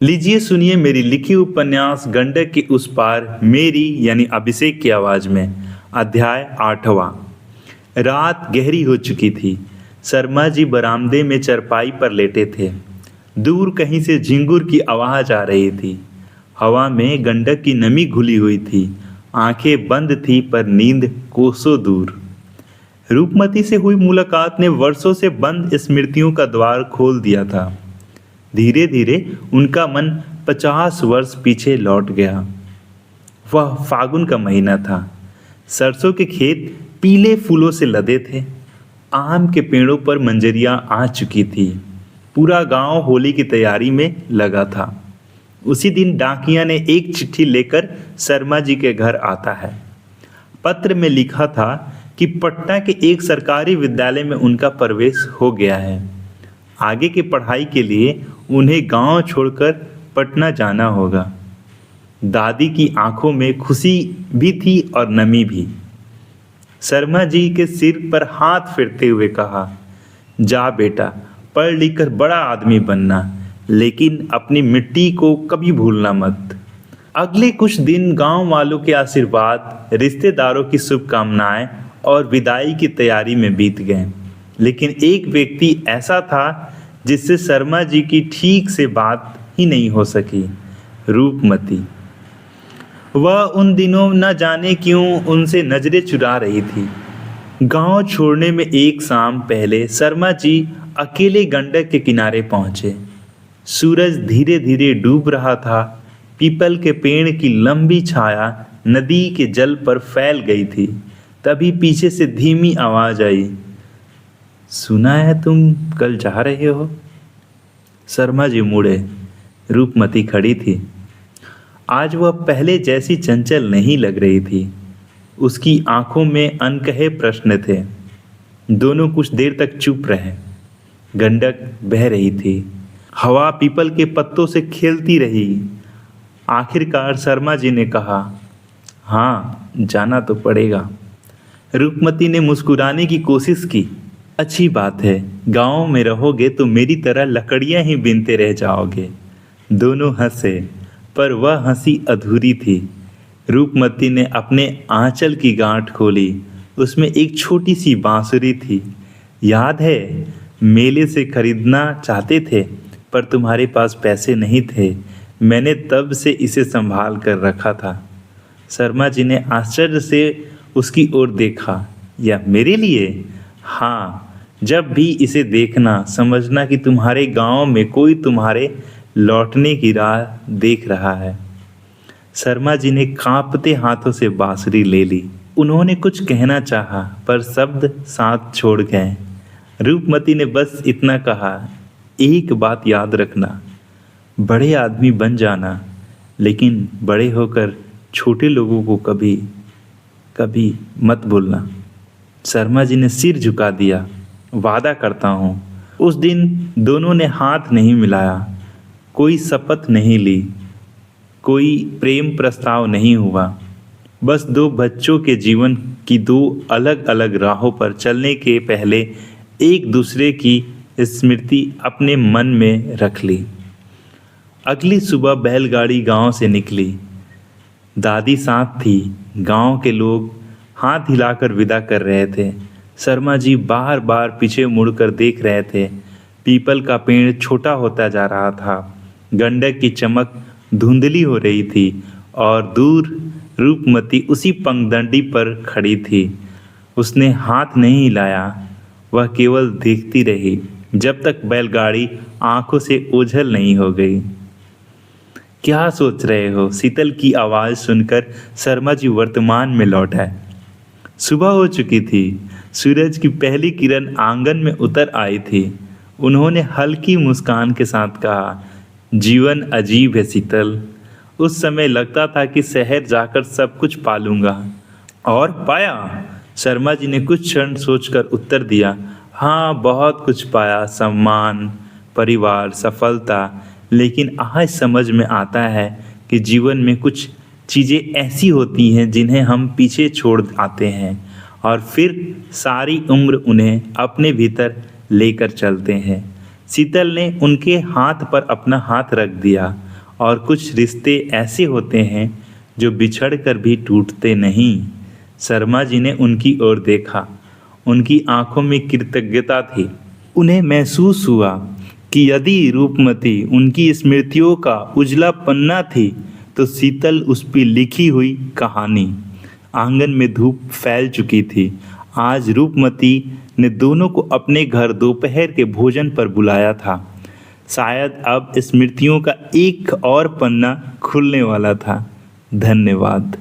लीजिए सुनिए मेरी लिखी उपन्यास गंडक के उस पार मेरी यानी अभिषेक की आवाज में। अध्याय 8वां। रात गहरी हो चुकी थी। शर्मा जी बरामदे में चरपाई पर लेटे थे। दूर कहीं से झिंगुर की आवाज आ रही थी। हवा में गंडक की नमी घुली हुई थी। आंखें बंद थी पर नींद कोसों दूर। रूपमती से हुई मुलाकात ने वर्षों से बंद स्मृतियों का द्वार खोल दिया था। धीरे धीरे उनका मन 50 वर्ष पीछे लौट गया। वह फागुन का महीना था। सरसों के खेत पीले फूलों से लदे थे। आम के पेड़ों पर मंजरियां आ चुकी थी। पूरा गांव होली की तैयारी में लगा था। उसी दिन डाकिया ने एक चिट्ठी लेकर शर्मा जी के घर आता है। पत्र में लिखा था कि पटना के एक सरकारी विद्यालय में उनका प्रवेश हो गया है। आगे की पढ़ाई के लिए उन्हें गांव छोड़कर पटना जाना होगा। दादी की आंखों में खुशी भी थी और नमी भी। शर्मा जी के सिर पर हाथ फेरते हुए कहा, जा बेटा, पढ़ लिख कर बड़ा आदमी बनना, लेकिन अपनी मिट्टी को कभी भूलना मत। अगले कुछ दिन गांव वालों के आशीर्वाद, रिश्तेदारों की शुभकामनाएं और विदाई की तैयारी में बीत गए। लेकिन एक व्यक्ति ऐसा था जिससे शर्मा जी की ठीक से बात ही नहीं हो सकी, रूपमती। वह उन दिनों न जाने क्यों उनसे नजरें चुरा रही थी। गांव छोड़ने में एक शाम पहले शर्मा जी अकेले गंडक के किनारे पहुंचे। सूरज धीरे धीरे डूब रहा था। पीपल के पेड़ की लंबी छाया नदी के जल पर फैल गई थी। तभी पीछे से धीमी आवाज आई, सुना है तुम कल जा रहे हो? शर्मा जी मुड़े। रूपमती खड़ी थी। आज वह पहले जैसी चंचल नहीं लग रही थी। उसकी आंखों में अनकहे प्रश्न थे। दोनों कुछ देर तक चुप रहे। गंडक बह रही थी। हवा पीपल के पत्तों से खेलती रही। आखिरकार शर्मा जी ने कहा, हाँ, जाना तो पड़ेगा। रूपमती ने मुस्कुराने की कोशिश की। अच्छी बात है, गांव में रहोगे तो मेरी तरह लकड़ियां ही बीनते रह जाओगे। दोनों हंसे, पर वह हंसी अधूरी थी। रूपमती ने अपने आंचल की गांठ खोली। उसमें एक छोटी सी बांसुरी थी। याद है, मेले से खरीदना चाहते थे, पर तुम्हारे पास पैसे नहीं थे। मैंने तब से इसे संभाल कर रखा था। शर्मा जी ने आश्चर्य से उसकी ओर देखा। यह मेरे लिए? हाँ, जब भी इसे देखना समझना कि तुम्हारे गांव में कोई तुम्हारे लौटने की राह देख रहा है। शर्मा जी ने कांपते हाथों से बांसुरी ले ली। उन्होंने कुछ कहना चाहा, पर शब्द साथ छोड़ गए। रूपमती ने बस इतना कहा, एक बात याद रखना, बड़े आदमी बन जाना, लेकिन बड़े होकर छोटे लोगों को कभी कभी मत भूलना। शर्मा जी ने सिर झुका दिया। वादा करता हूँ। उस दिन दोनों ने हाथ नहीं मिलाया। कोई शपथ नहीं ली। कोई प्रेम प्रस्ताव नहीं हुआ। बस दो बच्चों के जीवन की दो अलग अलग राहों पर चलने के पहले एक दूसरे की स्मृति अपने मन में रख ली। अगली सुबह बैलगाड़ी गांव से निकली। दादी साथ थी। गांव के लोग हाथ हिलाकर विदा कर रहे थे। शर्मा जी बार बार पीछे मुड़कर देख रहे थे। पीपल का पेड़ छोटा होता जा रहा था। गंडक की चमक धुंधली हो रही थी और दूर रूपमती उसी पगडंडी पर खड़ी थी। उसने हाथ नहीं हिलाया। वह केवल देखती रही जब तक बैलगाड़ी आंखों से ओझल नहीं हो गई। क्या सोच रहे हो? शीतल की आवाज सुनकर शर्मा जी वर्तमान में लौट आए। सुबह हो चुकी थी। सूरज की पहली किरण आंगन में उतर आई थी। उन्होंने हल्की मुस्कान के साथ कहा, जीवन अजीब है शीतल। उस समय लगता था कि शहर जाकर सब कुछ पालूंगा, और पाया। शर्मा जी ने कुछ क्षण सोचकर उत्तर दिया, हाँ, बहुत कुछ पाया, सम्मान, परिवार, सफलता। लेकिन आज समझ में आता है कि जीवन में कुछ चीज़ें ऐसी होती हैं जिन्हें हम पीछे छोड़ आते हैं और फिर सारी उम्र उन्हें अपने भीतर लेकर चलते हैं। शीतल ने उनके हाथ पर अपना हाथ रख दिया। और कुछ रिश्ते ऐसे होते हैं जो बिछड़ कर भी टूटते नहीं। शर्मा जी ने उनकी ओर देखा। उनकी आंखों में कृतज्ञता थी। उन्हें महसूस हुआ कि यदि रूपमती उनकी स्मृतियों का उजला पन्ना थी तो शीतल उस पर लिखी हुई कहानी। आंगन में धूप फैल चुकी थी। आज रूपमती ने दोनों को अपने घर दोपहर के भोजन पर बुलाया था। शायद अब स्मृतियों का एक और पन्ना खुलने वाला था। धन्यवाद।